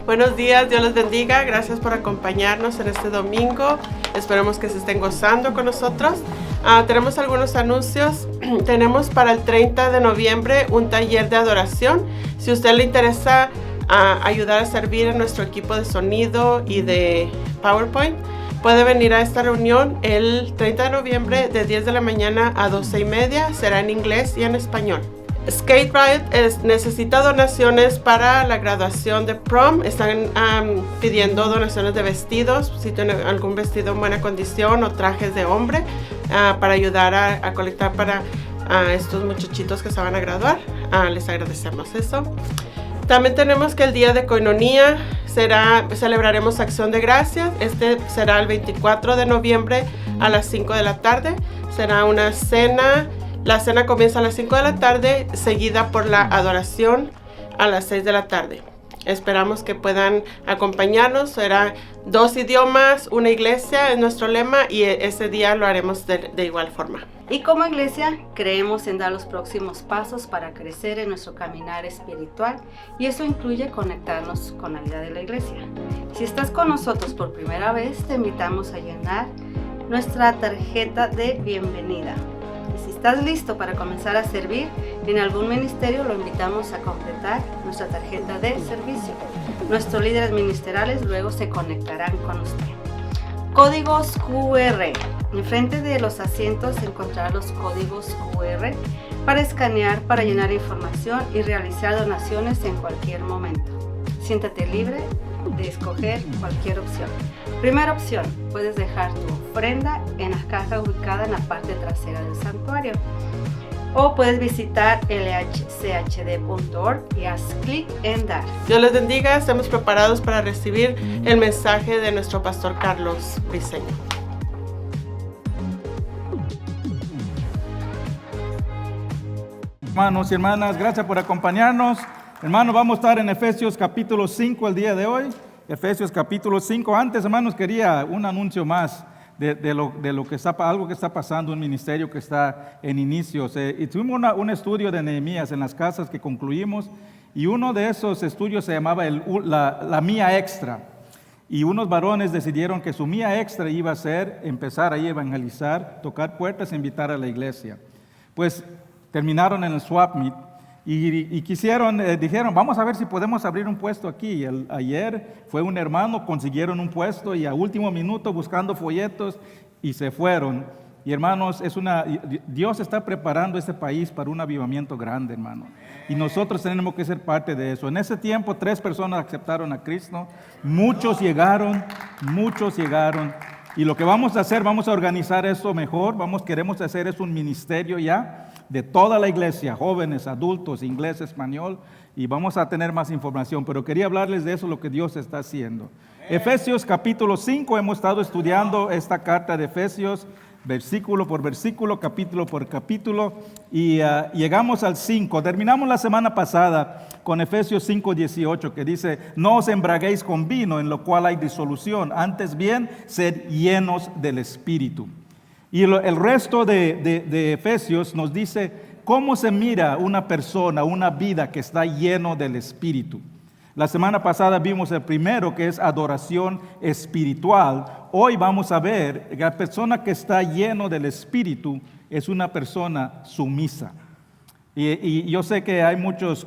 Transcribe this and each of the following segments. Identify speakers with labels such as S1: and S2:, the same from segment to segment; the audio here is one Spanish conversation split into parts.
S1: Buenos días, Dios les bendiga. Gracias por acompañarnos en este domingo. Esperemos que se estén gozando con nosotros. Tenemos algunos anuncios. Tenemos para el 30 de noviembre un taller de adoración. Si a usted le interesa ayudar a servir en nuestro equipo de sonido y de PowerPoint, puede venir a esta reunión el 30 de noviembre de 10 de la mañana a 12:30. Será en inglés y en español. Skate Riot necesita donaciones para la graduación de prom. Están pidiendo donaciones de vestidos, si tienen algún vestido en buena condición o trajes de hombre, para ayudar a colectar para estos muchachitos que se van a graduar. Les agradecemos eso. También tenemos que el día de Koinonia celebraremos Acción de Gracias. Este será el 24 de noviembre a las 5 de la tarde. Será una cena. La cena comienza a las 5 de la tarde, seguida por la adoración a las 6 de la tarde. Esperamos que puedan acompañarnos. Será 2 idiomas, una iglesia, es nuestro lema, y ese día lo haremos de igual forma.
S2: Y como iglesia creemos en dar los próximos pasos para crecer en nuestro caminar espiritual, y eso incluye conectarnos con la vida de la iglesia. Si estás con nosotros por primera vez, te invitamos a llenar nuestra tarjeta de bienvenida. Y si estás listo para comenzar a servir en algún ministerio, lo invitamos a completar nuestra tarjeta de servicio. Nuestros líderes ministeriales luego se conectarán con usted. Códigos QR. Enfrente de los asientos encontrará los códigos QR para escanear, para llenar información y realizar donaciones en cualquier momento. Siéntate libre de escoger cualquier opción. Primera opción, puedes dejar tu ofrenda en la caja ubicada en la parte trasera del santuario. O puedes visitar lhchd.org y haz clic en dar.
S1: Dios les bendiga, estamos preparados para recibir el mensaje de nuestro pastor Carlos Briceño.
S3: Hermanos y hermanas, gracias por acompañarnos. Hermanos, vamos a estar en Efesios capítulo 5 el día de hoy. Efesios capítulo 5. Antes, hermanos, quería un anuncio más de lo que está, algo que está pasando, un ministerio que está en inicios. Y tuvimos un estudio de Nehemías en las casas que concluimos, y uno de esos estudios se llamaba la mía extra. Y unos varones decidieron que su mía extra iba a ser empezar ahí a evangelizar, tocar puertas e invitar a la iglesia. Pues terminaron en el swap meet. Y dijeron, vamos a ver si podemos abrir un puesto aquí. Ayer fue un hermano, consiguieron un puesto y a último minuto buscando folletos y se fueron. Y hermanos, Dios está preparando este país para un avivamiento grande, hermano. Y nosotros tenemos que ser parte de eso. En ese tiempo 3 personas aceptaron a Cristo, muchos llegaron. Y lo que vamos a hacer, vamos a organizar eso mejor. Queremos hacer es un ministerio ya de toda la iglesia, jóvenes, adultos, inglés, español, y vamos a tener más información, pero quería hablarles de eso, lo que Dios está haciendo. Efesios capítulo 5, hemos estado estudiando esta carta de Efesios, versículo por versículo, capítulo por capítulo, y llegamos al 5. Terminamos la semana pasada con Efesios 5:18, que dice, no os embraguéis con vino, en lo cual hay disolución, antes bien, sed llenos del Espíritu. Y el resto de Efesios nos dice cómo se mira una persona, una vida que está lleno del Espíritu. La semana pasada vimos el primero, que es adoración espiritual. Hoy vamos a ver que la persona que está lleno del Espíritu es una persona sumisa. Y yo sé que hay muchos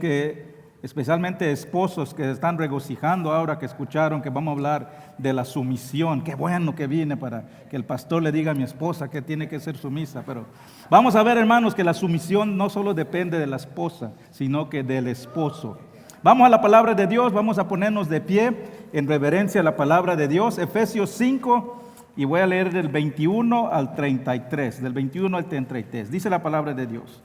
S3: especialmente esposos, que están regocijando ahora que escucharon que vamos a hablar de la sumisión. Qué bueno que viene para que el pastor le diga a mi esposa que tiene que ser sumisa. Pero vamos a ver, hermanos, que la sumisión no solo depende de la esposa, sino que del esposo. Vamos a la palabra de Dios, vamos a ponernos de pie en reverencia a la palabra de Dios. Efesios 5, y voy a leer del 21 al 33. Del 21 al 33. Dice la palabra de Dios.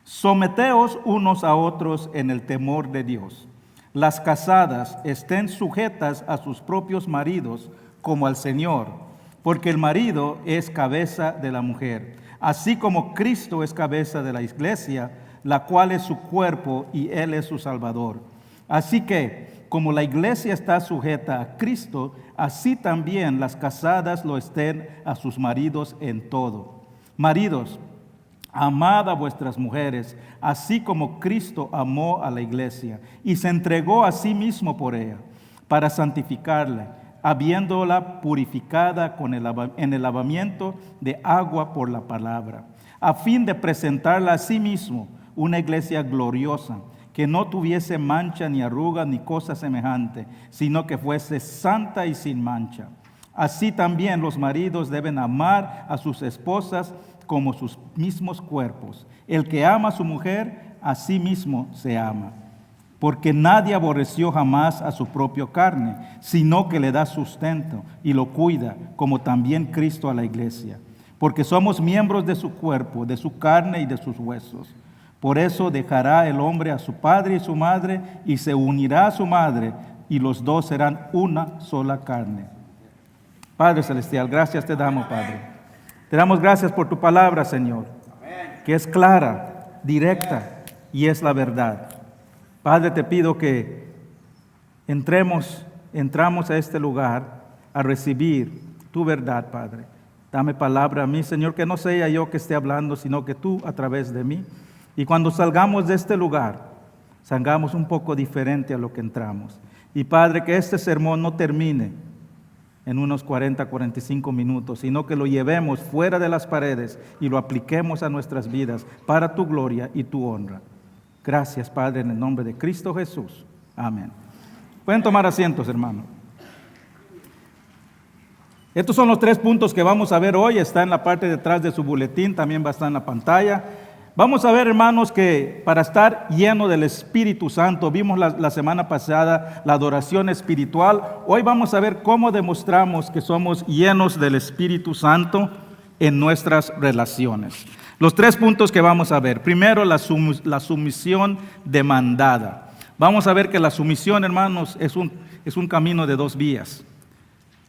S3: Someteos unos a otros en el temor de Dios. Las casadas estén sujetas a sus propios maridos como al Señor, porque el marido es cabeza de la mujer, así como Cristo es cabeza de la iglesia, la cual es su cuerpo y Él es su Salvador. Así que, como la iglesia está sujeta a Cristo, así también las casadas lo estén a sus maridos en todo. Maridos, amad a vuestras mujeres, así como Cristo amó a la iglesia y se entregó a sí mismo por ella, para santificarla, habiéndola purificada en el lavamiento de agua por la palabra, a fin de presentarla a sí mismo una iglesia gloriosa, que no tuviese mancha ni arruga ni cosa semejante, sino que fuese santa y sin mancha. Así también los maridos deben amar a sus esposas como sus mismos cuerpos. El que ama a su mujer, a sí mismo se ama. Porque nadie aborreció jamás a su propia carne, sino que le da sustento y lo cuida, como también Cristo a la iglesia. Porque somos miembros de su cuerpo, de su carne y de sus huesos. Por eso dejará el hombre a su padre y su madre, y se unirá a su madre, y los dos serán una sola carne. Padre Celestial, gracias te damos, Padre. Te damos gracias por tu palabra, Señor, que es clara, directa y es la verdad. Padre, te pido que entramos a este lugar a recibir tu verdad, Padre. Dame palabra a mí, Señor, que no sea yo que esté hablando, sino que tú a través de mí. Y cuando salgamos de este lugar, salgamos un poco diferente a lo que entramos. Y Padre, que este sermón no termine en unos 40, 45 minutos, sino que lo llevemos fuera de las paredes y lo apliquemos a nuestras vidas para tu gloria y tu honra. Gracias, Padre, en el nombre de Cristo Jesús. Amén. Pueden tomar asientos, hermano. Estos son los 3 puntos que vamos a ver hoy. Está en la parte de atrás de su boletín, también va a estar en la pantalla. Vamos a ver, hermanos, que para estar lleno del Espíritu Santo, vimos la semana pasada la adoración espiritual. Hoy vamos a ver cómo demostramos que somos llenos del Espíritu Santo en nuestras relaciones. Los 3 puntos que vamos a ver. Primero, la sumisión demandada. Vamos a ver que la sumisión, hermanos, es un camino de 2 vías.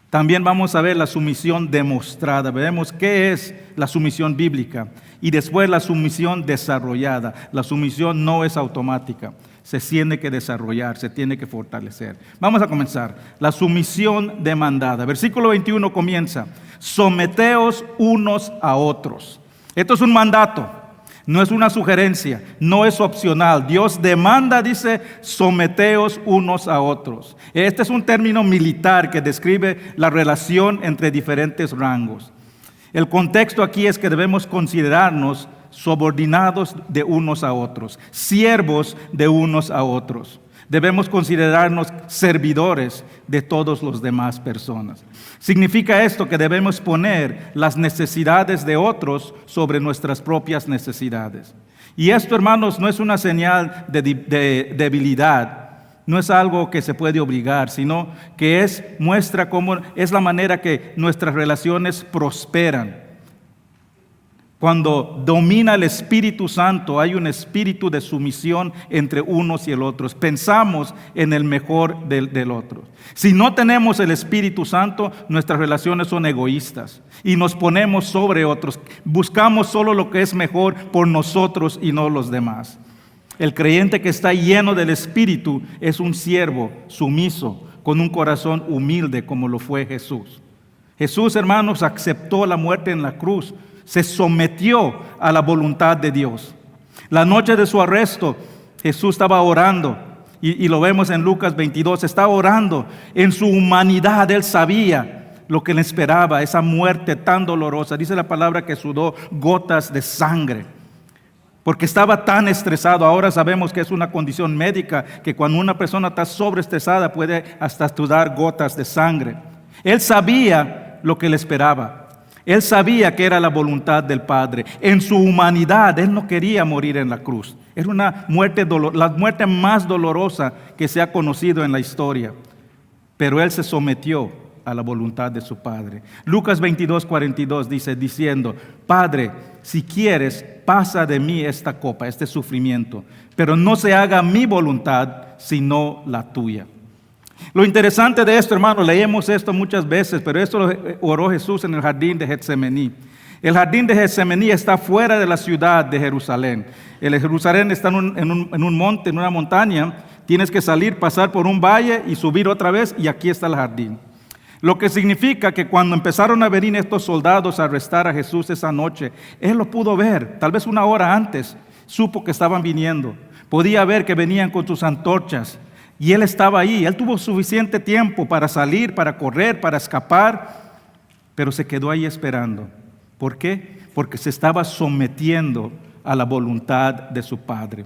S3: También vamos a ver la sumisión demostrada. Veremos qué es la sumisión bíblica. Y después la sumisión desarrollada. La sumisión no es automática. Se tiene que desarrollar, se tiene que fortalecer. Vamos a comenzar. La sumisión demandada. Versículo 21 comienza. Someteos unos a otros. Esto es un mandato. No es una sugerencia, no es opcional. Dios demanda, dice, someteos unos a otros. Este es un término militar que describe la relación entre diferentes rangos. El contexto aquí es que debemos considerarnos subordinados de unos a otros, siervos de unos a otros. Debemos considerarnos servidores de todas las demás personas. Significa esto que debemos poner las necesidades de otros sobre nuestras propias necesidades. Y esto, hermanos, no es una señal de debilidad, no es algo que se puede obligar, sino que muestra cómo es la manera que nuestras relaciones prosperan. Cuando domina el Espíritu Santo, hay un espíritu de sumisión entre unos y el otro. Pensamos en el mejor del otro. Si no tenemos el Espíritu Santo, nuestras relaciones son egoístas y nos ponemos sobre otros. Buscamos solo lo que es mejor por nosotros y no los demás. El creyente que está lleno del Espíritu es un siervo sumiso, con un corazón humilde como lo fue Jesús. Jesús, hermanos, aceptó la muerte en la cruz. Se sometió a la voluntad de Dios. La noche de su arresto, Jesús estaba orando, y lo vemos en Lucas 22, estaba orando. En su humanidad, Él sabía lo que le esperaba, esa muerte tan dolorosa. Dice la palabra que sudó gotas de sangre, porque estaba tan estresado. Ahora sabemos que es una condición médica, que cuando una persona está sobreestresada puede hasta sudar gotas de sangre. Él sabía lo que le esperaba. Él sabía que era la voluntad del Padre. En su humanidad, Él no quería morir en la cruz. Era una muerte, la muerte más dolorosa que se ha conocido en la historia. Pero Él se sometió a la voluntad de su Padre. Lucas 22:42 dice, diciendo, Padre, si quieres, pasa de mí esta copa, este sufrimiento, pero no se haga mi voluntad, sino la tuya. Lo interesante de esto, hermano, leemos esto muchas veces, pero esto lo oró Jesús en el jardín de Getsemaní. El jardín de Getsemaní está fuera de la ciudad de Jerusalén. El Jerusalén está en un monte, en una montaña. Tienes que salir, pasar por un valle y subir otra vez, y aquí está el jardín. Lo que significa que cuando empezaron a venir estos soldados a arrestar a Jesús esa noche, Él lo pudo ver, tal vez una hora antes, supo que estaban viniendo. Podía ver que venían con sus antorchas. Y él estaba ahí, él tuvo suficiente tiempo para salir, para correr, para escapar, pero se quedó ahí esperando. ¿Por qué? Porque se estaba sometiendo a la voluntad de su Padre.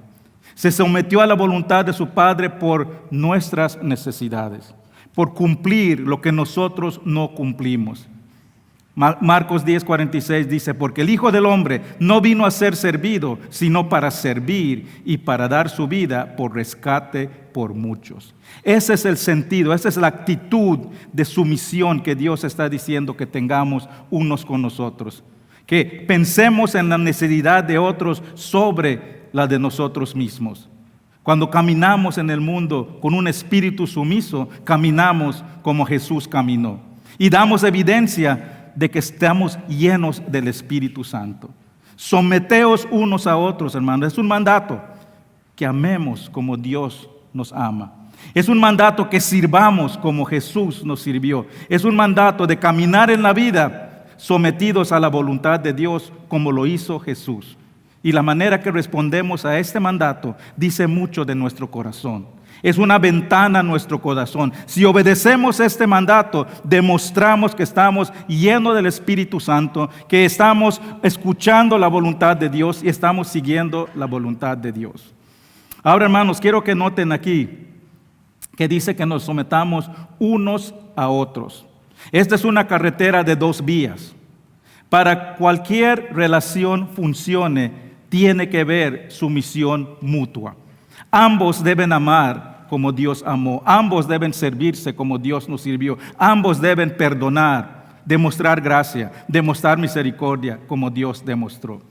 S3: Se sometió a la voluntad de su Padre por nuestras necesidades, por cumplir lo que nosotros no cumplimos. Marcos 10:46 dice, porque el Hijo del Hombre no vino a ser servido, sino para servir y para dar su vida por rescate por muchos. Ese es el sentido, esa es la actitud de sumisión que Dios está diciendo que tengamos unos con nosotros. Que pensemos en la necesidad de otros sobre la de nosotros mismos. Cuando caminamos en el mundo con un espíritu sumiso, caminamos como Jesús caminó. Y damos evidencia de que estamos llenos del Espíritu Santo. Someteos unos a otros, hermanos. Es un mandato que amemos como Dios nos ama. Es un mandato que sirvamos como Jesús nos sirvió. Es un mandato de caminar en la vida sometidos a la voluntad de Dios como lo hizo Jesús. Y la manera que respondemos a este mandato dice mucho de nuestro corazón. Es una ventana a nuestro corazón. Si obedecemos este mandato, demostramos que estamos llenos del Espíritu Santo, que estamos escuchando la voluntad de Dios y estamos siguiendo la voluntad de Dios. Ahora, hermanos, quiero que noten aquí que dice que nos sometamos unos a otros. Esta es una carretera de 2 vías. Para cualquier relación funcione, tiene que haber sumisión mutua. Ambos deben amar como Dios amó. Ambos deben servirse como Dios nos sirvió. Ambos deben perdonar, demostrar gracia, demostrar misericordia como Dios demostró.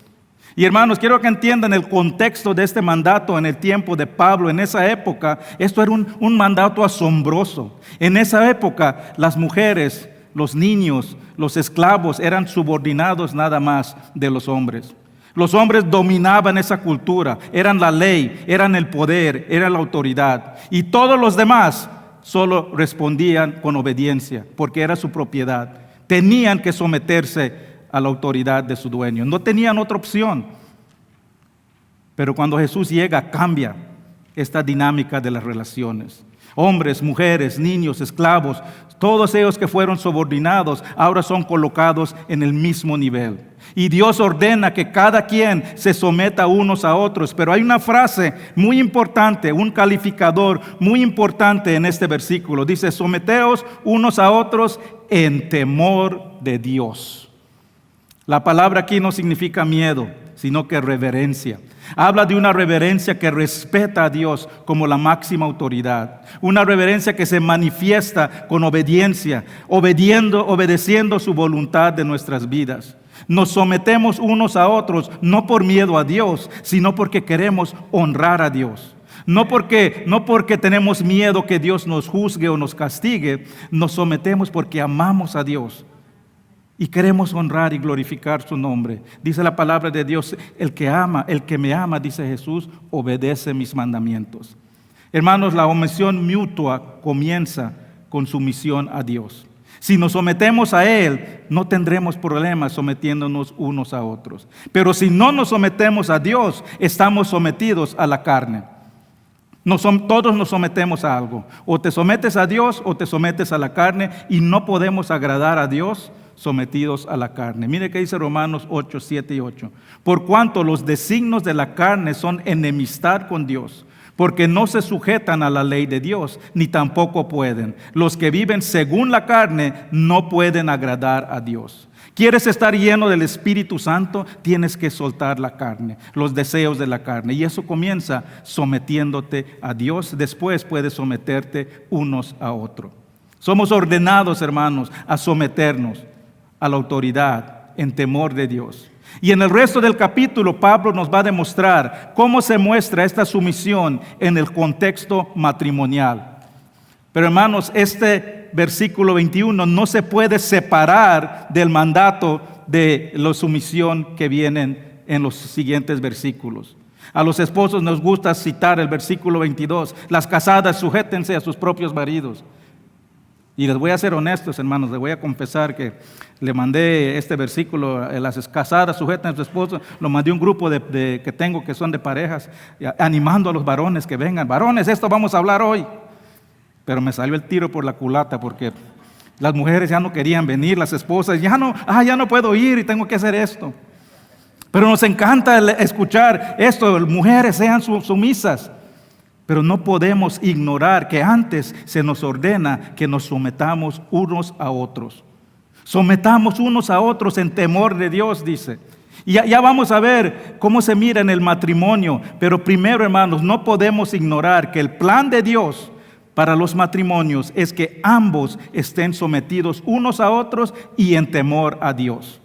S3: Y hermanos, quiero que entiendan el contexto de este mandato en el tiempo de Pablo. En esa época, esto era un mandato asombroso. En esa época, las mujeres, los niños, los esclavos eran subordinados nada más de los hombres. Los hombres dominaban esa cultura, eran la ley, eran el poder, eran la autoridad. Y todos los demás solo respondían con obediencia, porque era su propiedad. Tenían que someterse a la autoridad de su dueño, no tenían otra opción. Pero cuando Jesús llega, cambia esta dinámica de las relaciones. Hombres, mujeres, niños, esclavos, todos ellos que fueron subordinados, ahora son colocados en el mismo nivel. Y Dios ordena que cada quien se someta unos a otros. Pero hay una frase muy importante, un calificador muy importante en este versículo. Dice, someteos unos a otros en temor de Dios. La palabra aquí no significa miedo, sino que reverencia. Habla de una reverencia que respeta a Dios como la máxima autoridad. Una reverencia que se manifiesta con obediencia, obedeciendo su voluntad de nuestras vidas. Nos sometemos unos a otros, no por miedo a Dios, sino porque queremos honrar a Dios. No porque tenemos miedo que Dios nos juzgue o nos castigue, nos sometemos porque amamos a Dios. Y queremos honrar y glorificar su nombre. Dice la palabra de Dios, el que me ama, dice Jesús, obedece mis mandamientos. Hermanos, la omisión mutua comienza con sumisión a Dios. Si nos sometemos a Él, no tendremos problemas sometiéndonos unos a otros. Pero si no nos sometemos a Dios, estamos sometidos a la carne. Todos nos sometemos a algo. O te sometes a Dios o te sometes a la carne, y no podemos agradar a Dios sometidos a la carne. Mire que dice Romanos 8, 7 y 8. Por cuanto los designios de la carne son enemistad con Dios, porque no se sujetan a la ley de Dios, ni tampoco pueden. Los que viven según la carne no pueden agradar a Dios. ¿Quieres estar lleno del Espíritu Santo? Tienes que soltar la carne, los deseos de la carne. Y eso comienza sometiéndote a Dios. Después puedes someterte unos a otros. Somos ordenados, hermanos, a someternos a la autoridad en temor de Dios. Y en el resto del capítulo, Pablo nos va a demostrar cómo se muestra esta sumisión en el contexto matrimonial. Pero hermanos, este versículo 21 no se puede separar del mandato de la sumisión que vienen en los siguientes versículos. A los esposos nos gusta citar el versículo 22, las casadas sujétense a sus propios maridos. Y les voy a ser honestos, hermanos, les voy a confesar que le mandé este versículo, las casadas sujetan a su esposo, lo mandé a un grupo que tengo que son de parejas, animando a los varones que vengan. Varones, esto vamos a hablar hoy. pero me salió el tiro por la culata porque las mujeres ya no querían venir, las esposas, ya no puedo ir y tengo que hacer esto. Pero nos encanta escuchar esto, mujeres sean sumisas. Pero no podemos ignorar que antes se nos ordena que nos sometamos unos a otros. Sometamos unos a otros en temor de Dios, dice. Y ya vamos a ver cómo se mira en el matrimonio. Pero primero, hermanos, no podemos ignorar que el plan de Dios para los matrimonios es que ambos estén sometidos unos a otros y en temor a Dios.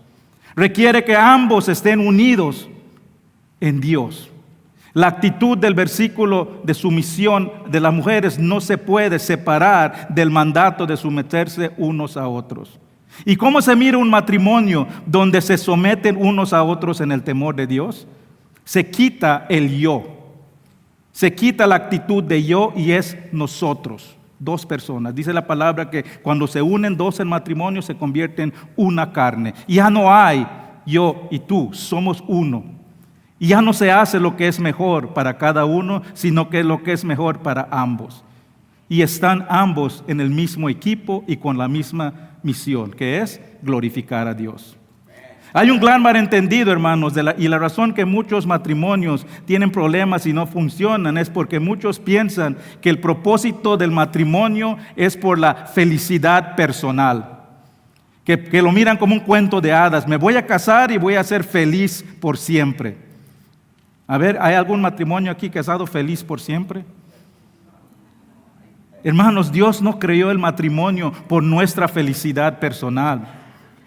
S3: Requiere que ambos estén unidos en Dios. La actitud del versículo de sumisión de las mujeres no se puede separar del mandato de someterse unos a otros. ¿Y cómo se mira un matrimonio donde se someten unos a otros en el temor de Dios? Se quita el yo. Se quita la actitud de yo y es nosotros, dos personas. Dice la palabra que cuando se unen dos en matrimonio se convierten en una carne. Ya no hay yo y tú, somos uno. Y ya no se hace lo que es mejor para cada uno, sino que lo que es mejor para ambos. Y están ambos en el mismo equipo y con la misma misión, que es glorificar a Dios. Hay un gran malentendido, hermanos, y la razón que muchos matrimonios tienen problemas y no funcionan es porque muchos piensan que el propósito del matrimonio es por la felicidad personal. Que lo miran como un cuento de hadas. Me voy a casar y voy a ser feliz por siempre. A ver, ¿hay algún matrimonio aquí casado feliz por siempre? Hermanos, Dios no creó el matrimonio por nuestra felicidad personal.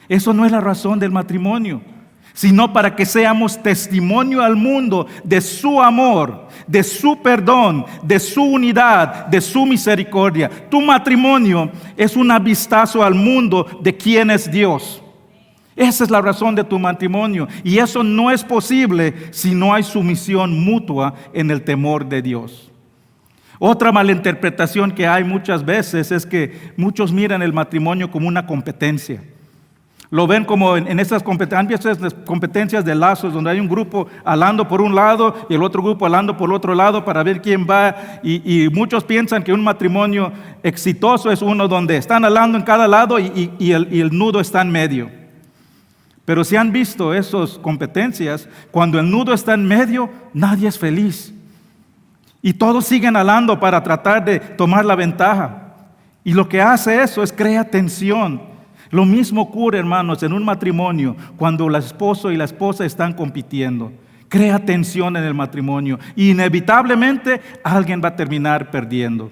S3: Eso no es la razón del matrimonio, sino para que seamos testimonio al mundo de su amor, de su perdón, de su unidad, de su misericordia. Tu matrimonio es un vistazo al mundo de quién es Dios. Esa es la razón de tu matrimonio. Y eso no es posible si no hay sumisión mutua en el temor de Dios. Otra malinterpretación que hay muchas veces es que muchos miran el matrimonio como una competencia. Lo ven como en esas competencias de lazos, donde hay un grupo alando por un lado y el otro grupo alando por el otro lado para ver quién va. Y muchos piensan que un matrimonio exitoso es uno donde están alando en cada lado y el nudo está en medio. Pero si han visto esas competencias, cuando el nudo está en medio, nadie es feliz. Y todos siguen alando para tratar de tomar la ventaja. Y lo que hace eso es crear tensión. Lo mismo ocurre, hermanos, en un matrimonio cuando el esposo y la esposa están compitiendo. Crea tensión en el matrimonio. Y inevitablemente alguien va a terminar perdiendo.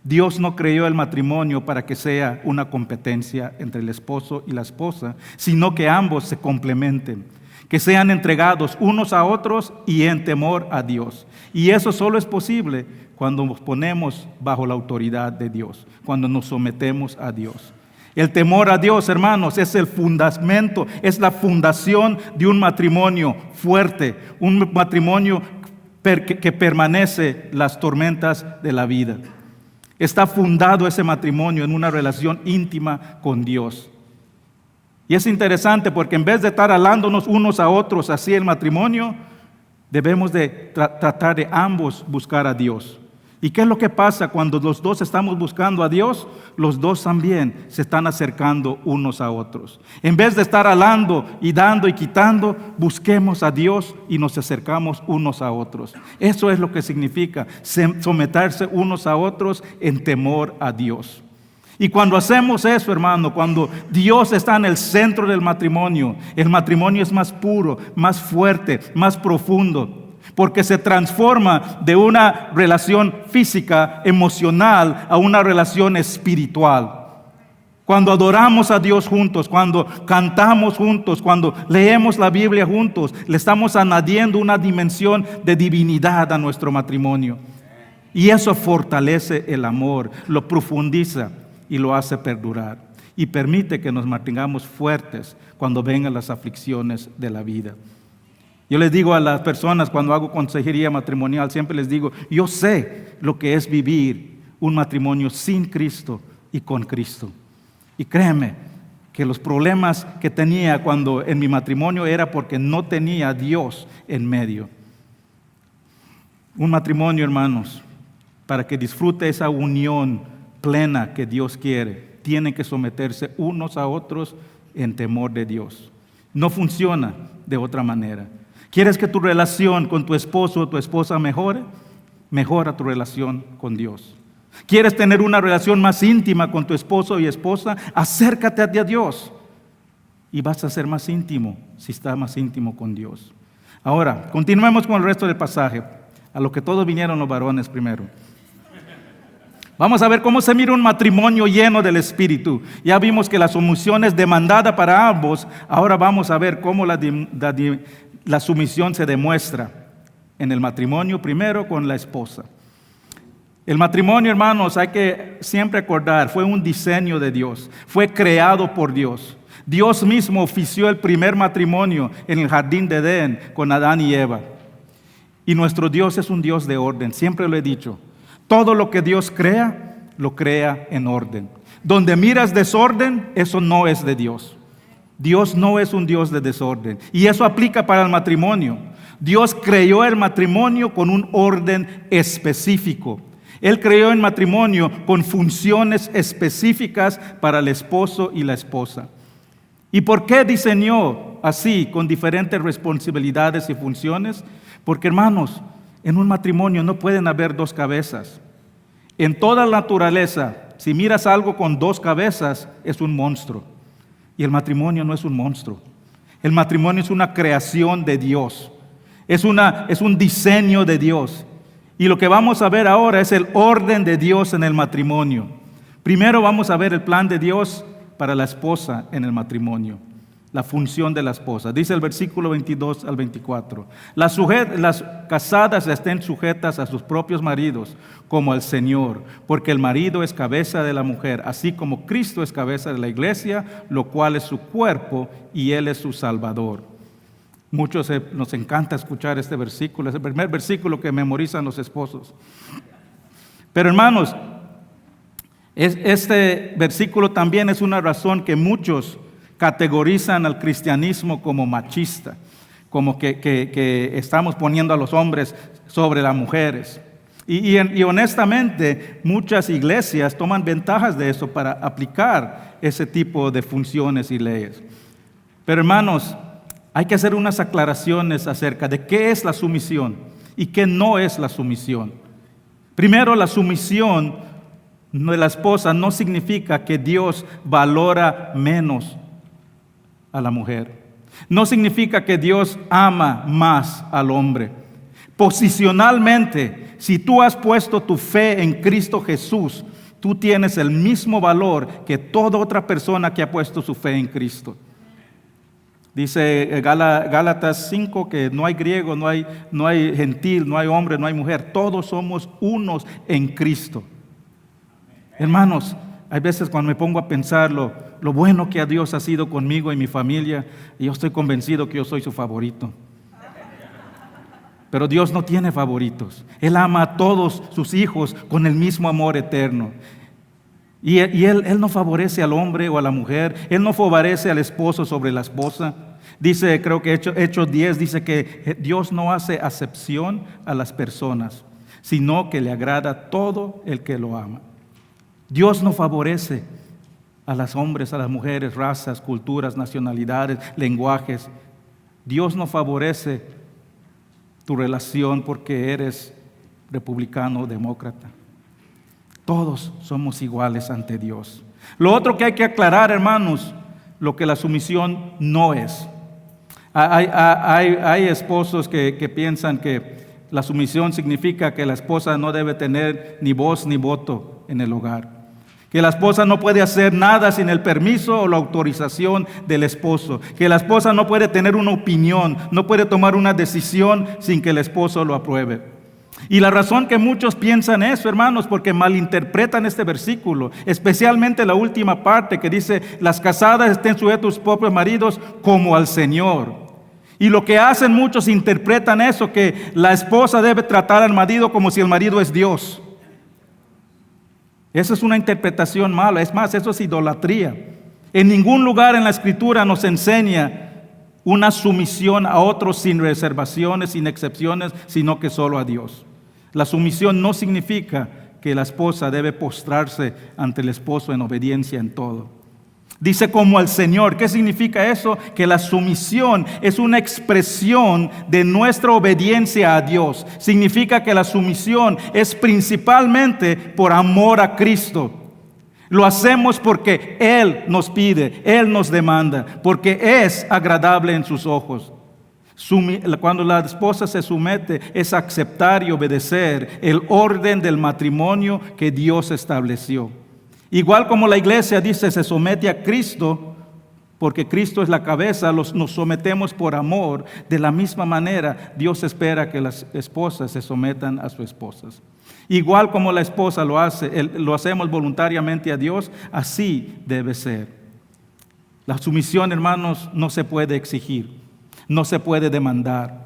S3: Dios no creó el matrimonio para que sea una competencia entre el esposo y la esposa, sino que ambos se complementen, que sean entregados unos a otros y en temor a Dios. Y eso solo es posible cuando nos ponemos bajo la autoridad de Dios, cuando nos sometemos a Dios. El temor a Dios, hermanos, es el fundamento, es la fundación de un matrimonio fuerte, un matrimonio que permanece las tormentas de la vida. Está fundado ese matrimonio en una relación íntima con Dios. Y es interesante porque en vez de estar alándonos unos a otros así en matrimonio, debemos de tratar de ambos buscar a Dios. ¿Y qué es lo que pasa cuando los dos estamos buscando a Dios? Los dos también se están acercando unos a otros. En vez de estar alando y dando y quitando, busquemos a Dios y nos acercamos unos a otros. Eso es lo que significa someterse unos a otros en temor a Dios. Y cuando hacemos eso, hermano, cuando Dios está en el centro del matrimonio, el matrimonio es más puro, más fuerte, más profundo. Porque se transforma de una relación física, emocional, a una relación espiritual. Cuando adoramos a Dios juntos, cuando cantamos juntos, cuando leemos la Biblia juntos, le estamos añadiendo una dimensión de divinidad a nuestro matrimonio. Y eso fortalece el amor, lo profundiza y lo hace perdurar. Y permite que nos mantengamos fuertes cuando vengan las aflicciones de la vida. Yo les digo a las personas cuando hago consejería matrimonial, siempre les digo, yo sé lo que es vivir un matrimonio sin Cristo y con Cristo. Y créeme que los problemas que tenía cuando en mi matrimonio era porque no tenía a Dios en medio. Un matrimonio, hermanos, para que disfrute esa unión plena que Dios quiere, tienen que someterse unos a otros en temor de Dios. No funciona de otra manera. ¿Quieres que tu relación con tu esposo o tu esposa mejore? Mejora tu relación con Dios. ¿Quieres tener una relación más íntima con tu esposo y esposa? Acércate a Dios y vas a ser más íntimo si estás más íntimo con Dios. Ahora, continuemos con el resto del pasaje, a lo que todos vinieron los varones primero. Vamos a ver cómo se mira un matrimonio lleno del Espíritu. Ya vimos que la sumisión es demandada para ambos. Ahora vamos a ver cómo la sumisión se demuestra en el matrimonio, primero con la esposa. El matrimonio, hermanos, hay que siempre acordar, fue un diseño de Dios, fue creado por Dios. Dios mismo ofició el primer matrimonio en el jardín de Edén con Adán y Eva. Y nuestro Dios es un Dios de orden, siempre lo he dicho. Todo lo que Dios crea, lo crea en orden. Donde miras desorden, eso no es de Dios. Dios no es un Dios de desorden. Y eso aplica para el matrimonio. Dios creó el matrimonio con un orden específico. Él creó el matrimonio con funciones específicas para el esposo y la esposa. ¿Y por qué diseñó así, con diferentes responsabilidades y funciones? Porque, hermanos, en un matrimonio no pueden haber dos cabezas. En toda la naturaleza, si miras algo con dos cabezas, es un monstruo. Y el matrimonio no es un monstruo. El matrimonio es una creación de Dios. Es un diseño de Dios. Y lo que vamos a ver ahora es el orden de Dios en el matrimonio. Primero vamos a ver el plan de Dios para la esposa en el matrimonio. La función de la esposa. Dice el versículo 22 al 24. Las casadas estén sujetas a sus propios maridos como al Señor, porque el marido es cabeza de la mujer, así como Cristo es cabeza de la iglesia, lo cual es su cuerpo y Él es su Salvador. Muchos nos encanta escuchar este versículo, es el primer versículo que memorizan los esposos. Pero hermanos, este versículo también es una razón que muchos categorizan al cristianismo como machista, como que estamos poniendo a los hombres sobre las mujeres. Y honestamente, muchas iglesias toman ventajas de eso para aplicar ese tipo de funciones y leyes. Pero hermanos, hay que hacer unas aclaraciones acerca de qué es la sumisión y qué no es la sumisión. Primero, la sumisión de la esposa no significa que Dios valora menos a la mujer. No significa que Dios ama más al hombre. Posicionalmente, si tú has puesto tu fe en Cristo Jesús, tú tienes el mismo valor que toda otra persona que ha puesto su fe en Cristo. Dice Gálatas 5 que no hay griego, no hay gentil, no hay hombre, no hay mujer. Todos somos unos en Cristo. Hermanos, hay veces cuando me pongo a pensar lo bueno que a Dios ha sido conmigo y mi familia, y yo estoy convencido que yo soy su favorito. Pero Dios no tiene favoritos. Él ama a todos sus hijos con el mismo amor eterno. Y él no favorece al hombre o a la mujer. Él no favorece al esposo sobre la esposa. Dice, creo que Hechos 10 dice que Dios no hace acepción a las personas, sino que le agrada a todo el que lo ama. Dios no favorece a los hombres, a las mujeres, razas, culturas, nacionalidades, lenguajes. Dios no favorece tu relación porque eres republicano o demócrata. Todos somos iguales ante Dios. Lo otro que hay que aclarar, hermanos, lo que la sumisión no es. Hay esposos que piensan que la sumisión significa que la esposa no debe tener ni voz ni voto en el hogar. Que la esposa no puede hacer nada sin el permiso o la autorización del esposo. Que la esposa no puede tener una opinión, no puede tomar una decisión sin que el esposo lo apruebe. Y la razón que muchos piensan eso, hermanos, porque malinterpretan este versículo, especialmente la última parte que dice, las casadas estén sujetas a sus propios maridos como al Señor. Y lo que hacen muchos interpretan eso, que la esposa debe tratar al marido como si el marido es Dios. Esa es una interpretación mala, es más, eso es idolatría. En ningún lugar en la Escritura nos enseña una sumisión a otros sin reservaciones, sin excepciones, sino que solo a Dios. La sumisión no significa que la esposa debe postrarse ante el esposo en obediencia en todo. Dice como al Señor. ¿Qué significa eso? Que la sumisión es una expresión de nuestra obediencia a Dios. Significa que la sumisión es principalmente por amor a Cristo. Lo hacemos porque Él nos pide, Él nos demanda, porque es agradable en sus ojos. Cuando la esposa se somete es aceptar y obedecer el orden del matrimonio que Dios estableció. Igual como la iglesia dice se somete a Cristo, porque Cristo es la cabeza, nos sometemos por amor. De la misma manera, Dios espera que las esposas se sometan a sus esposas. Igual como la esposa lo hace, lo hacemos voluntariamente a Dios, así debe ser. La sumisión, hermanos, no se puede exigir, no se puede demandar.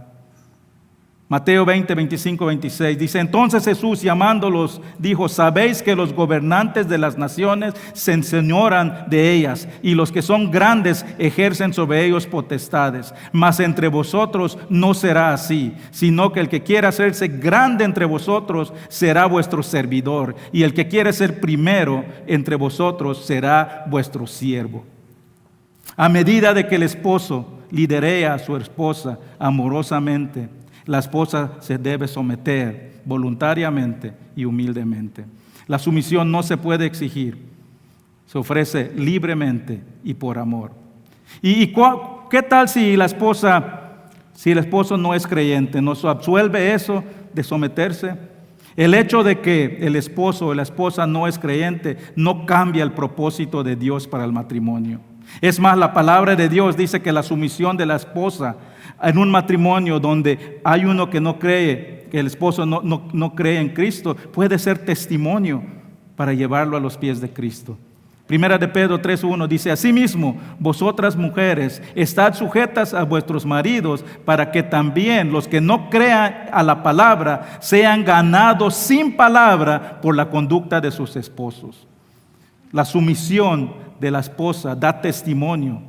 S3: Mateo 20, 25, 26 dice: entonces Jesús, llamándolos, dijo: sabéis que los gobernantes de las naciones se enseñoran de ellas, y los que son grandes ejercen sobre ellos potestades. Mas entre vosotros no será así, sino que el que quiera hacerse grande entre vosotros será vuestro servidor, y el que quiere ser primero entre vosotros será vuestro siervo. A medida de que el esposo liderea a su esposa amorosamente, la esposa se debe someter voluntariamente y humildemente. La sumisión no se puede exigir, se ofrece libremente y por amor. ¿Y qué tal si el esposo no es creyente? ¿Nos absuelve eso de someterse? El hecho de que el esposo o la esposa no es creyente no cambia el propósito de Dios para el matrimonio. Es más, la palabra de Dios dice que la sumisión de la esposa en un matrimonio donde hay uno que no cree, que el esposo no cree en Cristo, puede ser testimonio para llevarlo a los pies de Cristo. Primera de Pedro 3:1 dice: asimismo, vosotras mujeres, estad sujetas a vuestros maridos, para que también los que no crean a la palabra sean ganados sin palabra por la conducta de sus esposos. La sumisión de la esposa da testimonio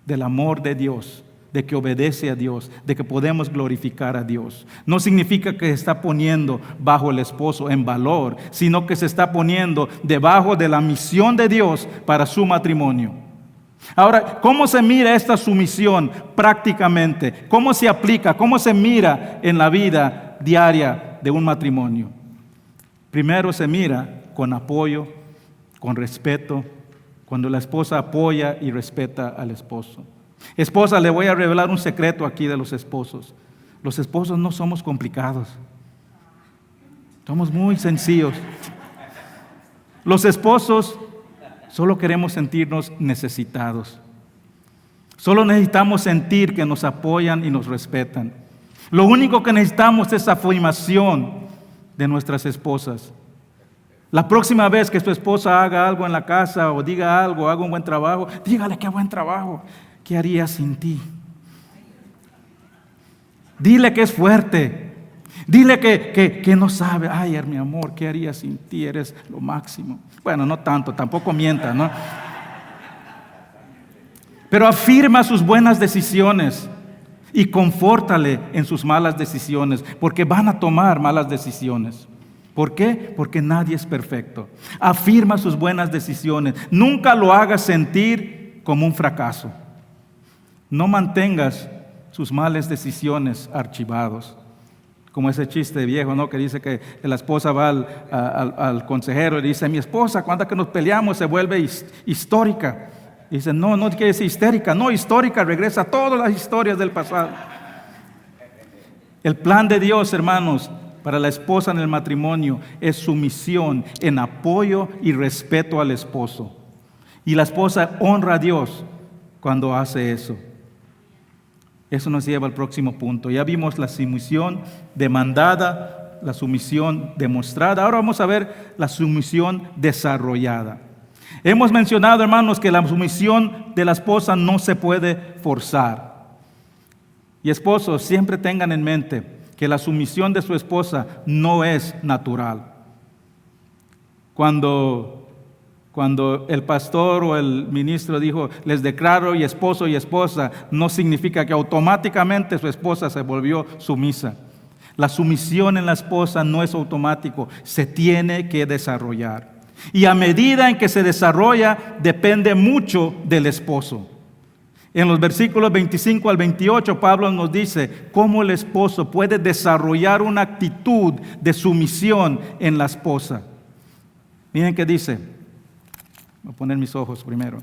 S3: del amor de Dios, de que obedece a Dios, de que podemos glorificar a Dios. No significa que se está poniendo bajo el esposo en valor, sino que se está poniendo debajo de la misión de Dios para su matrimonio. Ahora, ¿cómo se mira esta sumisión prácticamente? ¿Cómo se aplica? ¿Cómo se mira en la vida diaria de un matrimonio? Primero se mira con apoyo, con respeto, cuando la esposa apoya y respeta al esposo. Esposa, le voy a revelar un secreto aquí de los esposos. Los esposos no somos complicados. Somos muy sencillos. Los esposos solo queremos sentirnos necesitados. Solo necesitamos sentir que nos apoyan y nos respetan. Lo único que necesitamos es afirmación de nuestras esposas. La próxima vez que su esposa haga algo en la casa o diga algo, haga un buen trabajo, dígale: qué buen trabajo. ¿Qué haría sin ti? Dile que es fuerte. Dile que no sabe. Ay, mi amor, ¿qué haría sin ti? Eres lo máximo. Bueno, no tanto, tampoco mienta, ¿no? Pero afirma sus buenas decisiones y confórtale en sus malas decisiones, porque van a tomar malas decisiones. ¿Por qué? Porque nadie es perfecto. Afirma sus buenas decisiones. Nunca lo hagas sentir como un fracaso. No mantengas sus malas decisiones archivados. Como ese chiste viejo, ¿no? Que dice que la esposa va al consejero y dice: mi esposa, cuando que nos peleamos se vuelve histórica. Y dice: no quiere decir histérica, no, histórica, regresa a todas las historias del pasado. El plan de Dios, hermanos, para la esposa en el matrimonio es sumisión en apoyo y respeto al esposo. Y la esposa honra a Dios cuando hace eso. Eso nos lleva al próximo punto. Ya vimos la sumisión demandada, la sumisión demostrada. Ahora vamos a ver la sumisión desarrollada. Hemos mencionado, hermanos, que la sumisión de la esposa no se puede forzar. Y esposos, siempre tengan en mente que la sumisión de su esposa no es natural. Cuando el pastor o el ministro dijo: les declaro y esposo y esposa, no significa que automáticamente su esposa se volvió sumisa. La sumisión en la esposa no es automático, se tiene que desarrollar. Y a medida en que se desarrolla, depende mucho del esposo. En los versículos 25 al 28, Pablo nos dice cómo el esposo puede desarrollar una actitud de sumisión en la esposa. Miren qué dice. Voy a poner mis ojos primero.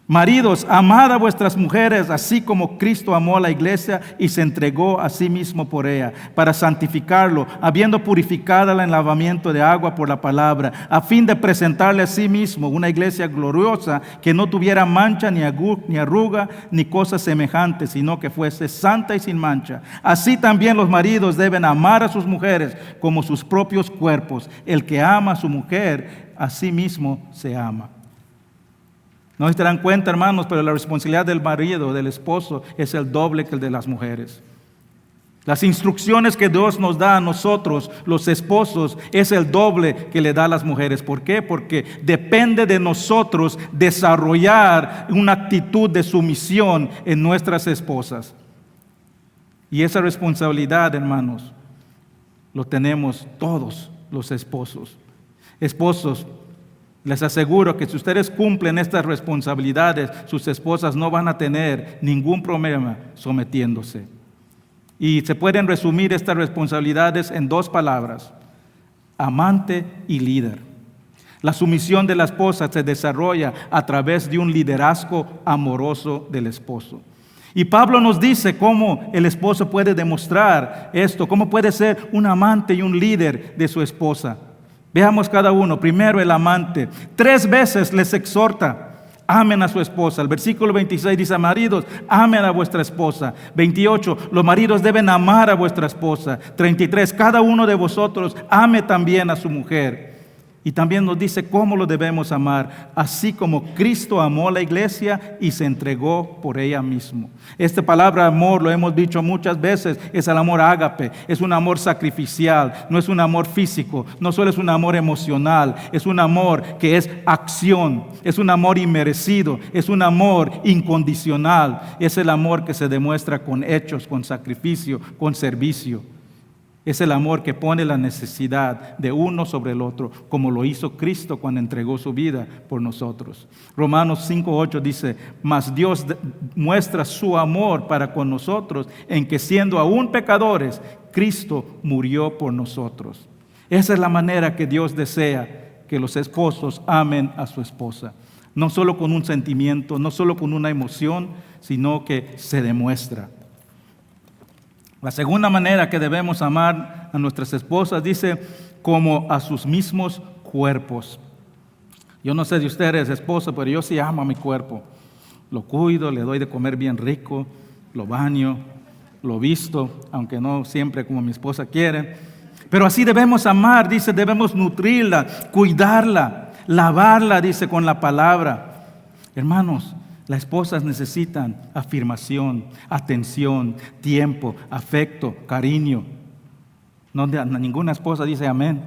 S3: Maridos, amad a vuestras mujeres, así como Cristo amó a la iglesia y se entregó a sí mismo por ella, para santificarlo, habiendo purificado el lavamiento de agua por la palabra, a fin de presentarle a sí mismo una iglesia gloriosa, que no tuviera mancha, ni arruga, ni cosas semejantes, sino que fuese santa y sin mancha. Así también los maridos deben amar a sus mujeres como sus propios cuerpos. El que ama a su mujer, a sí mismo se ama. No se dan cuenta, hermanos, pero la responsabilidad del marido, del esposo, es el doble que el de las mujeres. Las instrucciones que Dios nos da a nosotros, los esposos, es el doble que le da a las mujeres. ¿Por qué? Porque depende de nosotros desarrollar una actitud de sumisión en nuestras esposas. Y esa responsabilidad, hermanos, lo tenemos todos los esposos. Esposos, les aseguro que si ustedes cumplen estas responsabilidades, sus esposas no van a tener ningún problema sometiéndose. Y se pueden resumir estas responsabilidades en 2 palabras: amante y líder. La sumisión de la esposa se desarrolla a través de un liderazgo amoroso del esposo. Y Pablo nos dice cómo el esposo puede demostrar esto, cómo puede ser un amante y un líder de su esposa. Veamos cada uno. Primero, el amante. 3 veces les exhorta: amen a su esposa. El versículo 26 dice: maridos, amen a vuestra esposa. 28, los maridos deben amar a vuestra esposa. 33, cada uno de vosotros ame también a su mujer. Y también nos dice cómo lo debemos amar, así como Cristo amó a la iglesia y se entregó por ella mismo. Esta palabra amor, lo hemos dicho muchas veces, es el amor ágape, es un amor sacrificial, no es un amor físico, no solo es un amor emocional, es un amor que es acción, es un amor inmerecido, es un amor incondicional, es el amor que se demuestra con hechos, con sacrificio, con servicio. Es el amor que pone la necesidad de uno sobre el otro, como lo hizo Cristo cuando entregó su vida por nosotros. Romanos 5:8 dice: mas Dios muestra su amor para con nosotros, en que siendo aún pecadores, Cristo murió por nosotros. Esa es la manera que Dios desea que los esposos amen a su esposa. No solo con un sentimiento, no solo con una emoción, sino que se demuestra. La segunda manera que debemos amar a nuestras esposas, dice, como a sus mismos cuerpos. Yo no sé de ustedes, esposa, pero yo sí amo a mi cuerpo. Lo cuido, le doy de comer bien rico, lo baño, lo visto, aunque no siempre como mi esposa quiere. Pero así debemos amar, dice, debemos nutrirla, cuidarla, lavarla, dice, con la palabra. Hermanos, las esposas necesitan afirmación, atención, tiempo, afecto, cariño. No, ninguna esposa dice amén.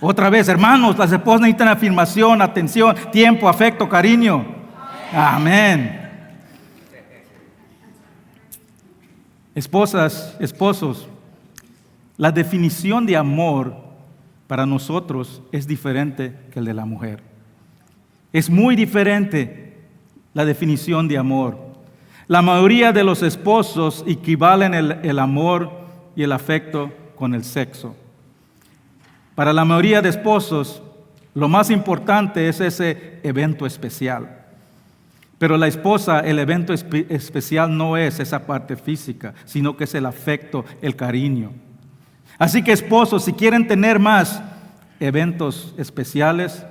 S3: Otra vez, hermanos, las esposas necesitan afirmación, atención, tiempo, afecto, cariño. Amén. Esposas, esposos, la definición de amor para nosotros es diferente que el de la mujer. Es muy diferente la definición de amor. La mayoría de los esposos equivalen el amor y el afecto con el sexo. Para la mayoría de esposos, lo más importante es ese evento especial. Pero la esposa, el evento especial no es esa parte física, sino que es el afecto, el cariño. Así que esposos, si quieren tener más eventos especiales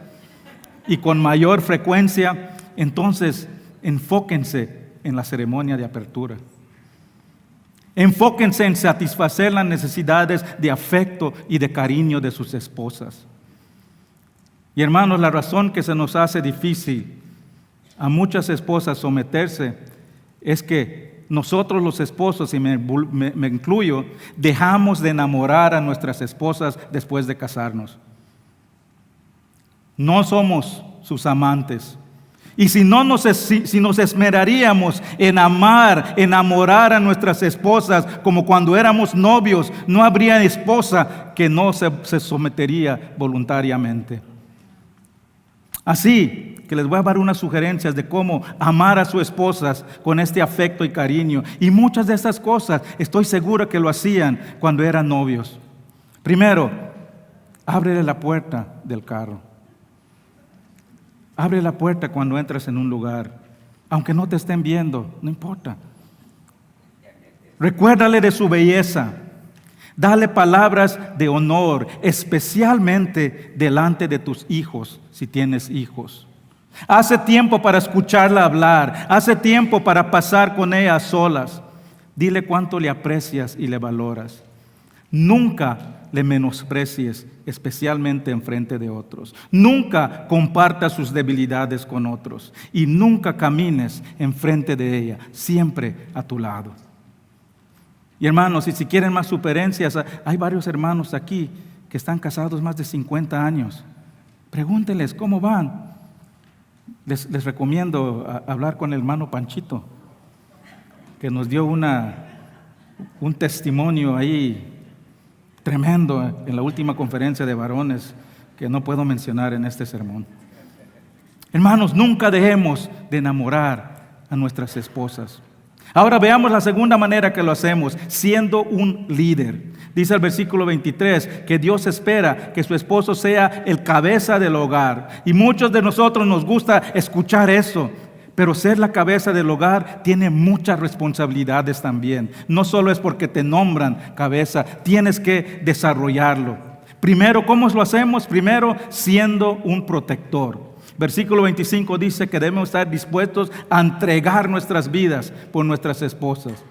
S3: y con mayor frecuencia, entonces enfóquense en la ceremonia de apertura. Enfóquense en satisfacer las necesidades de afecto y de cariño de sus esposas. Y hermanos, la razón que se nos hace difícil a muchas esposas someterse es que nosotros los esposos, y me incluyo, dejamos de enamorar a nuestras esposas después de casarnos. No somos sus amantes. Y si nos esmeraríamos en enamorar a nuestras esposas como cuando éramos novios, no habría esposa que no se sometería voluntariamente. Así que les voy a dar unas sugerencias de cómo amar a sus esposas con este afecto y cariño. Y muchas de estas cosas estoy seguro que lo hacían cuando eran novios. Primero, ábrele la puerta del carro. Abre la puerta cuando entras en un lugar. Aunque no te estén viendo, no importa. Recuérdale de su belleza. Dale palabras de honor, especialmente delante de tus hijos, si tienes hijos. Hace tiempo para escucharla hablar. Hace tiempo para pasar con ella a solas. Dile cuánto le aprecias y le valoras. Nunca le menosprecies, especialmente en frente de otros. Nunca compartas sus debilidades con otros. Y nunca camines en frente de ella, siempre a tu lado. Y hermanos, y si quieren más sugerencias, hay varios hermanos aquí que están casados más de 50 años. Pregúntenles cómo van. Les recomiendo hablar con el hermano Panchito, que nos dio un testimonio ahí tremendo en la última conferencia de varones que no puedo mencionar en este sermón. Hermanos, nunca dejemos de enamorar a nuestras esposas. Ahora veamos la segunda manera que lo hacemos, siendo un líder. Dice el versículo 23 que Dios espera que su esposo sea el cabeza del hogar. Y muchos de nosotros nos gusta escuchar eso. Pero ser la cabeza del hogar tiene muchas responsabilidades también. No solo es porque te nombran cabeza, tienes que desarrollarlo. Primero, ¿cómo lo hacemos? Primero, siendo un protector. Versículo 25 dice que debemos estar dispuestos a entregar nuestras vidas por nuestras esposas.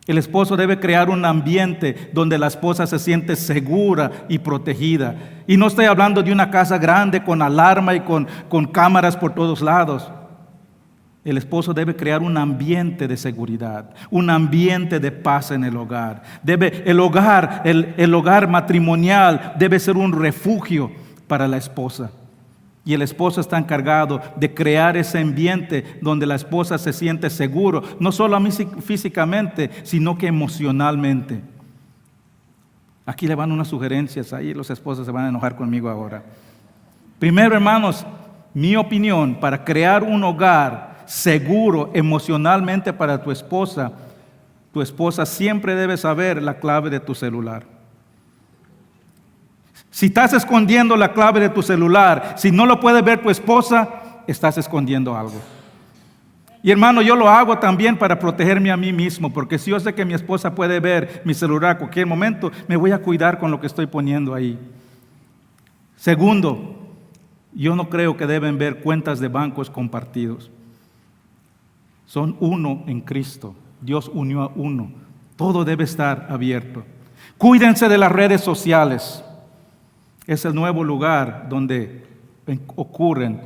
S3: El esposo debe crear un ambiente donde la esposa se siente segura y protegida. Y no estoy hablando de una casa grande con alarma y con cámaras por todos lados. El esposo debe crear un ambiente de seguridad, un ambiente de paz en el hogar. El hogar matrimonial debe ser un refugio para la esposa. Y el esposo está encargado de crear ese ambiente donde la esposa se siente seguro, no solo físicamente, sino que emocionalmente. Aquí le van unas sugerencias, ahí los esposos se van a enojar conmigo ahora. Primero, hermanos, mi opinión, para crear un hogar seguro emocionalmente para tu esposa siempre debe saber la clave de tu celular. Si estás escondiendo la clave de tu celular, si no lo puede ver tu esposa, estás escondiendo algo. Y hermano, yo lo hago también para protegerme a mí mismo, porque si yo sé que mi esposa puede ver mi celular a cualquier momento, me voy a cuidar con lo que estoy poniendo ahí. Segundo, yo no creo que deben ver cuentas de bancos compartidos. Son uno en Cristo. Dios unió a uno. Todo debe estar abierto. Cuídense de las redes sociales. Es el nuevo lugar donde ocurren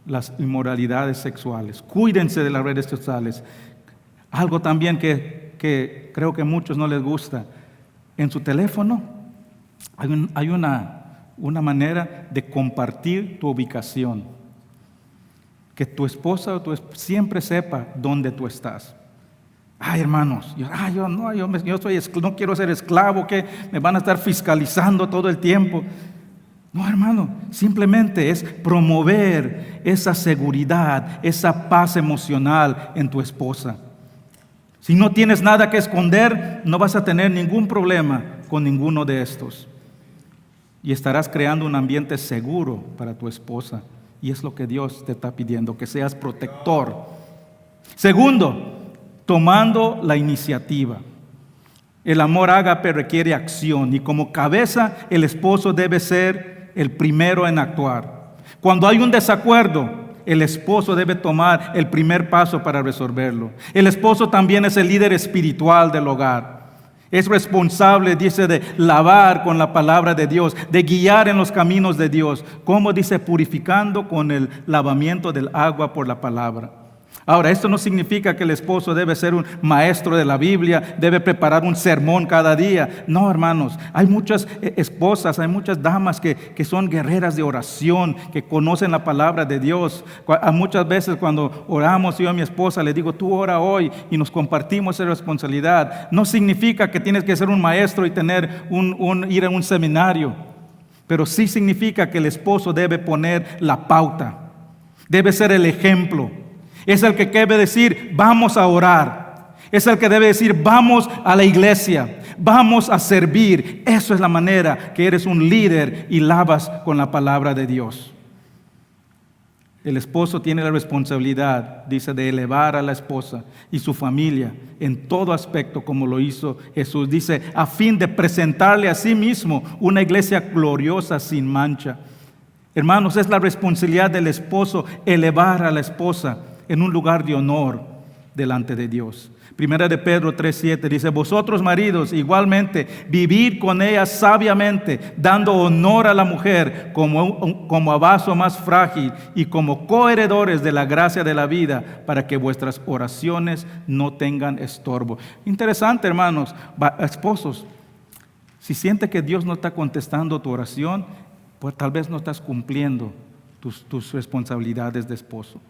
S3: las inmoralidades sexuales. Cuídense de las redes sociales. Algo también que creo que a muchos no les gusta. En su teléfono hay una manera de compartir tu ubicación. Que tu esposa o siempre sepa dónde tú estás. Ay, hermanos, yo no quiero ser esclavo, que me van a estar fiscalizando todo el tiempo. No, hermano, simplemente es promover esa seguridad, esa paz emocional en tu esposa. Si no tienes nada que esconder, no vas a tener ningún problema con ninguno de estos. Y estarás creando un ambiente seguro para tu esposa. Y es lo que Dios te está pidiendo, que seas protector. Segundo, tomando la iniciativa. El amor ágape requiere acción y como cabeza el esposo debe ser el primero en actuar. Cuando hay un desacuerdo, el esposo debe tomar el primer paso para resolverlo. El esposo también es el líder espiritual del hogar. Es responsable, dice, de lavar con la palabra de Dios, de guiar en los caminos de Dios. Como dice, purificando con el lavamiento del agua por la palabra. Ahora, esto no significa que el esposo debe ser un maestro de la Biblia, debe preparar un sermón cada día. No, hermanos, hay muchas esposas, hay muchas damas que son guerreras de oración, que conocen la palabra de Dios. Muchas veces cuando oramos, yo a mi esposa le digo, tú ora hoy, y nos compartimos esa responsabilidad. No significa que tienes que ser un maestro y tener ir a un seminario, pero sí significa que el esposo debe poner la pauta, debe ser el ejemplo. Es el que debe decir, vamos a orar. Es el que debe decir, vamos a la iglesia, vamos a servir. Eso es la manera que eres un líder y lavas con la palabra de Dios. El esposo tiene la responsabilidad, dice, de elevar a la esposa y su familia en todo aspecto como lo hizo Jesús. Dice, a fin de presentarle a sí mismo una iglesia gloriosa sin mancha. Hermanos, es la responsabilidad del esposo elevar a la esposa en un lugar de honor delante de Dios. Primera de Pedro 3:7 dice, vosotros maridos igualmente vivid con ella sabiamente, dando honor a la mujer como a vaso más frágil y como coheredores de la gracia de la vida, para que vuestras oraciones no tengan estorbo. Interesante, hermanos, esposos, si siente que Dios no está contestando tu oración, pues tal vez no estás cumpliendo tus responsabilidades de esposo.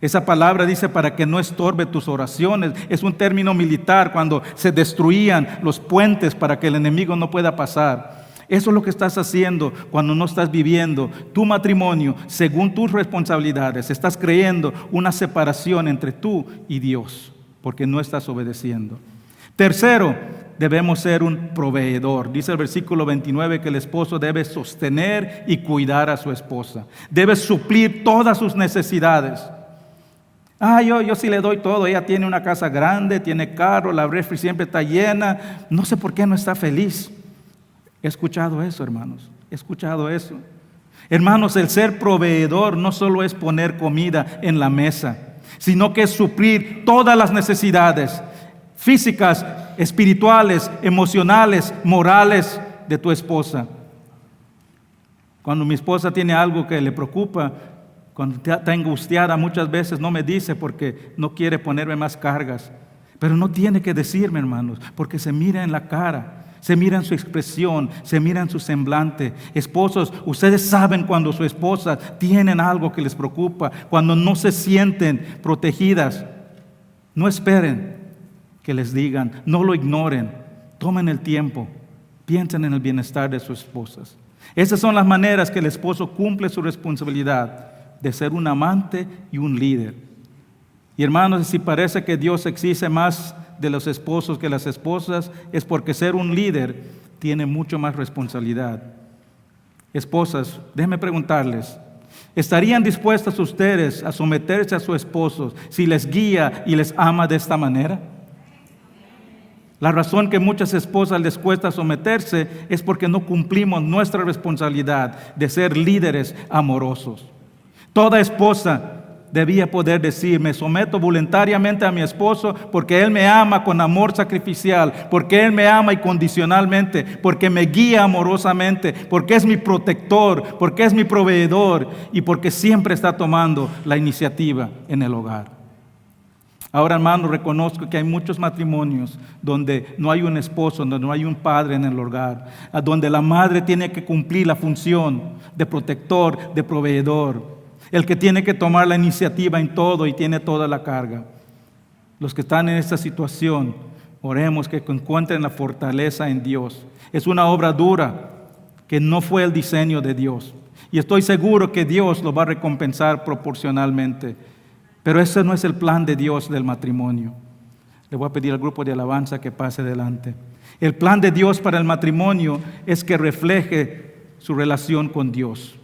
S3: Esa palabra dice para que no estorbe tus oraciones. Es un término militar cuando se destruían los puentes para que el enemigo no pueda pasar. Eso es lo que estás haciendo cuando no estás viviendo tu matrimonio según tus responsabilidades. Estás creyendo una separación entre tú y Dios porque no estás obedeciendo. Tercero, debemos ser un proveedor. Dice el versículo 29 que el esposo debe sostener y cuidar a su esposa. Debe suplir todas sus necesidades. Yo sí le doy todo. Ella tiene una casa grande, tiene carro, la refri siempre está llena. No sé por qué no está feliz. He escuchado eso, hermanos. He escuchado eso. Hermanos, el ser proveedor no solo es poner comida en la mesa, sino que es suplir todas las necesidades físicas, espirituales, emocionales, morales de tu esposa. Cuando mi esposa tiene algo que le preocupa, cuando está angustiada, muchas veces no me dice porque no quiere ponerme más cargas. Pero no tiene que decirme, hermanos, porque se mira en la cara, se mira en su expresión, se mira en su semblante. Esposos, ustedes saben cuando su esposa tienen algo que les preocupa, cuando no se sienten protegidas. No esperen que les digan, no lo ignoren, tomen el tiempo, piensen en el bienestar de sus esposas. Esas son las maneras que el esposo cumple su responsabilidad de ser un amante y un líder. Y hermanos, si parece que Dios exige más de los esposos que las esposas, es porque ser un líder tiene mucho más responsabilidad. Esposas, déjenme preguntarles, ¿estarían dispuestas ustedes a someterse a sus esposos si les guía y les ama de esta manera? La razón que muchas esposas les cuesta someterse es porque no cumplimos nuestra responsabilidad de ser líderes amorosos. Toda esposa debía poder decir, me someto voluntariamente a mi esposo porque él me ama con amor sacrificial, porque él me ama incondicionalmente, porque me guía amorosamente, porque es mi protector, porque es mi proveedor y porque siempre está tomando la iniciativa en el hogar. Ahora, hermano, reconozco que hay muchos matrimonios donde no hay un esposo, donde no hay un padre en el hogar, donde la madre tiene que cumplir la función de protector, de proveedor, el que tiene que tomar la iniciativa en todo y tiene toda la carga. Los que están en esta situación, oremos que encuentren la fortaleza en Dios. Es una obra dura que no fue el diseño de Dios. Y estoy seguro que Dios lo va a recompensar proporcionalmente. Pero ese no es el plan de Dios del matrimonio. Le voy a pedir al grupo de alabanza que pase adelante. El plan de Dios para el matrimonio es que refleje su relación con Dios.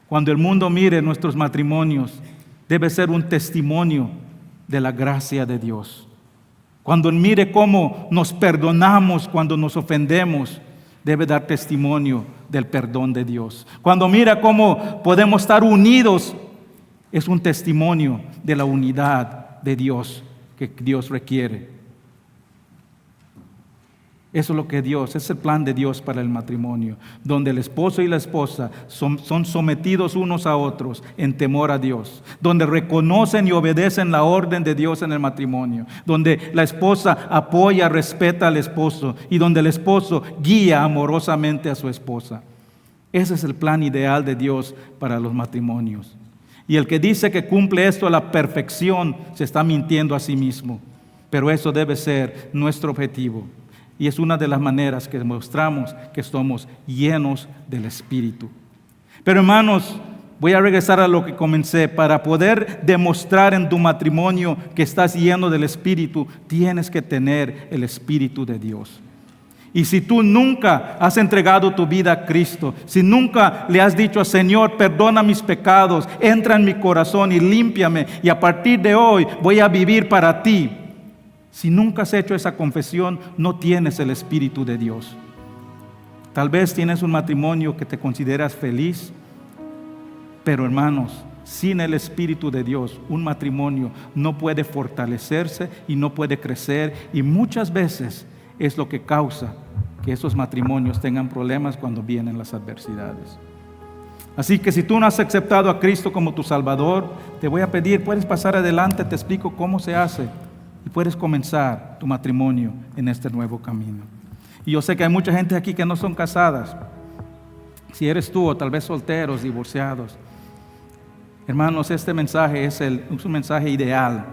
S3: Cuando el mundo mire nuestros matrimonios, debe ser un testimonio de la gracia de Dios. Cuando mire cómo nos perdonamos cuando nos ofendemos, debe dar testimonio del perdón de Dios. Cuando mira cómo podemos estar unidos, es un testimonio de la unidad de Dios que Dios requiere. Eso es lo que Dios, es el plan de Dios para el matrimonio, donde el esposo y la esposa son sometidos unos a otros en temor a Dios, donde reconocen y obedecen la orden de Dios en el matrimonio, donde la esposa apoya, respeta al esposo y donde el esposo guía amorosamente a su esposa. Ese es el plan ideal de Dios para los matrimonios. Y el que dice que cumple esto a la perfección se está mintiendo a sí mismo, pero eso debe ser nuestro objetivo. Y es una de las maneras que demostramos que somos llenos del Espíritu. Pero hermanos, voy a regresar a lo que comencé. Para poder demostrar en tu matrimonio que estás lleno del Espíritu, tienes que tener el Espíritu de Dios. Y si tú nunca has entregado tu vida a Cristo, si nunca le has dicho al Señor, perdona mis pecados, entra en mi corazón y límpiame, y a partir de hoy voy a vivir para ti. Si nunca has hecho esa confesión, no tienes el Espíritu de Dios. Tal vez tienes un matrimonio que te consideras feliz, pero hermanos, sin el Espíritu de Dios, un matrimonio no puede fortalecerse y no puede crecer, y muchas veces es lo que causa que esos matrimonios tengan problemas cuando vienen las adversidades. Así que si tú no has aceptado a Cristo como tu Salvador, te voy a pedir, puedes pasar adelante, te explico cómo se hace. Y puedes comenzar tu matrimonio en este nuevo camino. Y yo sé que hay mucha gente aquí que no son casadas. Si eres tú o tal vez solteros, divorciados. Hermanos, este mensaje es un mensaje ideal.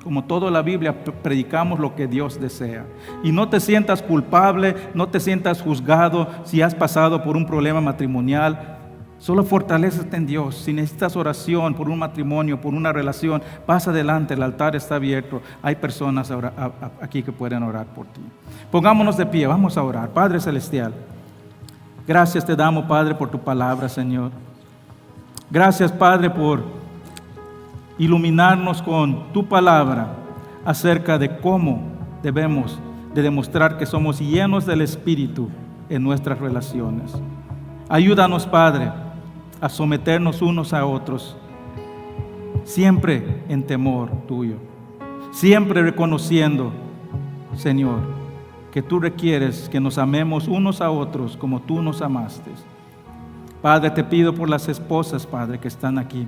S3: Como toda la Biblia, predicamos lo que Dios desea. Y no te sientas culpable, no te sientas juzgado si has pasado por un problema matrimonial. Solo fortalécete en Dios. Si necesitas oración por un matrimonio, por una relación, pasa adelante, el altar está abierto. Hay personas aquí que pueden orar por ti. Pongámonos de pie, vamos a orar. Padre Celestial, gracias te damos, Padre, por tu palabra, Señor. Gracias, Padre, por iluminarnos con tu palabra acerca de cómo debemos de demostrar que somos llenos del Espíritu en nuestras relaciones. Ayúdanos, Padre, a someternos unos a otros, siempre en temor tuyo, siempre reconociendo, Señor, que tú requieres que nos amemos unos a otros como tú nos amaste. Padre, te pido por las esposas, Padre, que están aquí.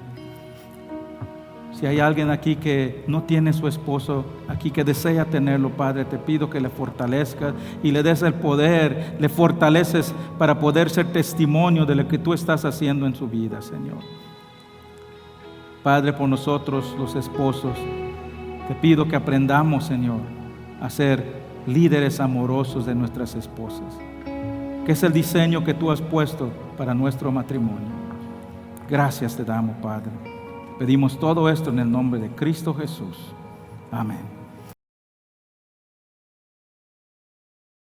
S3: Si hay alguien aquí que no tiene su esposo aquí, que desea tenerlo, Padre, te pido que le fortalezcas y le des el poder, le fortaleces para poder ser testimonio de lo que tú estás haciendo en su vida, Señor. Padre, por nosotros los esposos, te pido que aprendamos, Señor, a ser líderes amorosos de nuestras esposas, que es el diseño que tú has puesto para nuestro matrimonio. Gracias te damos, Padre. Pedimos todo esto en el nombre de Cristo Jesús. Amén.